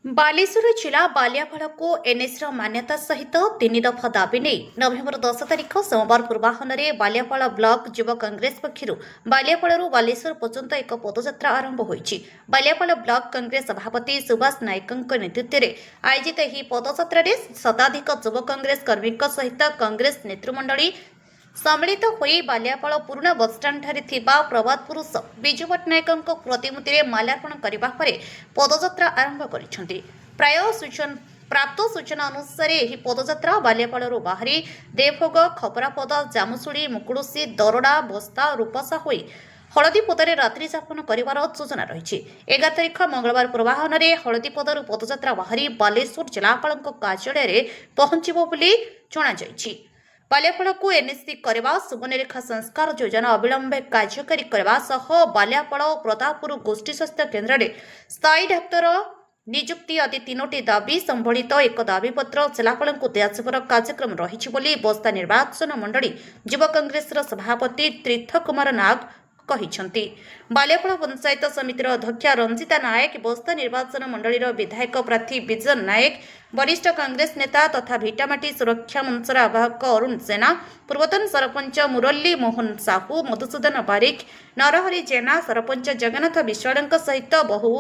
ବାଲେଶ୍ୱର ଜିଲ୍ଲା ବାଲିଆପାଳକୁ ଏନ୍ଏସିର ମାନ୍ୟତା ସହିତ 3 ଦଫା ଦାବି ନେଇ ନଭେମ୍ବର 10 ତାରିଖ ସୋମବାର ପୂର୍ବାହ୍ନରେ ବାଲିଆପାଳ ବ୍ଲକ ଯୁବ କଂଗ୍ରେସ ପକ୍ଷରୁ ବାଲିଆପାଳରୁ ବାଲେଶ୍ୱର ପର୍ଯ୍ୟନ୍ତ ଏକ ପଦଯାତ୍ରା ଆରମ୍ଭ ହୋଇଛି। ବାଲିଆପାଳ ବ୍ଲକ କଂଗ୍ରେସ ସଭାପତି ସୁଭାଷ ନାୟକଙ୍କ ନେତୃତ୍ୱରେ ଆୟୋଜିତ ଏହି ପଦଯାତ୍ରାରେ ଶତାଧିକ ଯୁବ କଂଗ୍ରେସ କର୍ମୀଙ୍କ ସହିତ କଂଗ୍ରେସ ନେତୃମଣ୍ଡଳୀ ସମ୍ମିଳିତ ହୋଇ ବାଲିଆପାଳ ପୁରୁଣା ବସ୍ଷ୍ଟାଣ୍ଡଠାରେ ଥିବା ପ୍ରବାଦ ପୁରୁଷ ବିଜୁ ପଟ୍ଟନାୟକଙ୍କ ପ୍ରତିମୂର୍ତ୍ତିରେ ମାଲ୍ୟାର୍ପଣ କରିବା ପରେ ପଦଯାତ୍ରା ଆରମ୍ଭ କରିଛନ୍ତି। ପ୍ରାପ୍ତ ସୂଚନା ଅନୁସାରେ ଏହି ପଦଯାତ୍ରା ବାଲିଆପାଳରୁ ବାହାରି ଦେବଭୋଗ, ଖପରାପଦା, ଜାମୁଶୁଳି, ମୁକୁଡୁସି, ଦରଡା, ବସ୍ତା, ରୂପସା ହୋଇ ହଳଦୀପଦାରେ ରାତ୍ରି ଯାପନ କରିବାର ଯୋଜନା ରହିଛି। 11 ତାରିଖ ମଙ୍ଗଳବାର ପୂର୍ବାହ୍ନରେ ହଳଦୀପଦାରୁ ପଦଯାତ୍ରା ବାହାରି ବାଲେଶ୍ୱର ଜିଲ୍ଲାପାଳଙ୍କ କାର୍ଯ୍ୟାଳୟରେ ପହଞ୍ଚିବ ବୋଲି ଜଣାଯାଇଛି। ବାଲିଆପାଳକୁ ଏନ୍ଏସି କରିବା, ସୁବର୍ଣ୍ଣରେଖା ସଂସ୍କାର ଯୋଜନା ଅବିଳମ୍ବେ କାର୍ଯ୍ୟକାରୀ କରିବା ସହ ବାଲିଆପାଳ ଓ ପ୍ରତାପପୁର ଗୋଷ୍ଠୀ ସ୍ୱାସ୍ଥ୍ୟ କେନ୍ଦ୍ରରେ ସ୍ଥାୟୀ ଡାକ୍ତର ନିଯୁକ୍ତି ଆଦି 3ଟି ଦାବି ସମ୍ବଳିତ ଏକ ଦାବିପତ୍ର ଜିଲ୍ଲାପାଳଙ୍କୁ ଦିଆଯିବାର କାର୍ଯ୍ୟକ୍ରମ ରହିଛି ବୋଲି ବସ୍ତା ନିର୍ବାଚନ ମଣ୍ଡଳୀ ଯୁବ କଂଗ୍ରେସର ସଭାପତି ତୀର୍ଥ କୁମାର ନାଗ କହିଛନ୍ତି। ବାଲିଆପାଳ ପଞ୍ଚାୟତ ସମିତିର ଅଧ୍ୟକ୍ଷା ରଞ୍ଜିତା ନାୟକ, ବସ୍ତା ନିର୍ବାଚନ ମଣ୍ଡଳୀର ବିଧାୟକ ପ୍ରାର୍ଥୀ ବିଜୟ ନାୟକ, ବରିଷ୍ଠ କଂଗ୍ରେସ ନେତା ତଥା ଭିଟାମାଟି ସୁରକ୍ଷା ମଞ୍ଚର ଆବାହକ ଅରୁଣ ଜେନା, ପୂର୍ବତନ ସରପଞ୍ଚ ମୁରଲୀ ମୋହନ ସାହୁ, ମଧୁସୂଦନ ବାରିକ, ନରହରି ଜେନା, ସରପଞ୍ଚ ଜଗନ୍ନାଥ ବିଶ୍ୱାଳଙ୍କ ସହିତ ବହୁ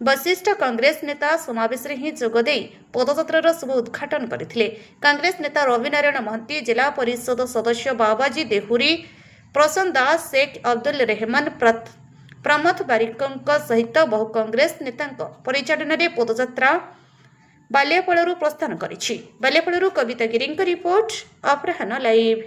ବରିଷ୍ଠ କଂଗ୍ରେସ ନେତା ସମାବେଶରେ ହିଁ ଯୋଗଦେଇ ପଦଯାତ୍ରାର ଶୁଭ ଉଦ୍ଘାଟନ କରିଥିଲେ। କଂଗ୍ରେସ ନେତା ରବି ନାରାୟଣ ମହାନ୍ତି, ଜିଲ୍ଲା ପରିଷଦ ସଦସ୍ୟ ବାବାଜୀ ଦେହୁରୀ, ପ୍ରଶାନ୍ତ ଦାସ, ଶେଖ ଅବଦୁଲ ରେହମାନ, ପ୍ରମୋଦ ବାରିକଙ୍କ ସହିତ ବହୁ କଂଗ୍ରେସ ନେତାଙ୍କ ପରିଚାଳନାରେ ପଦଯାତ୍ରା ବାଲିଆପାଳରୁ ପ୍ରସ୍ଥାନ କରିଛି। ବାଲିଆପାଳରୁ କବିତା ଗିରିଙ୍କ ରିପୋର୍ଟ, ଅପରାହ୍ନ ଲାଇଭ୍।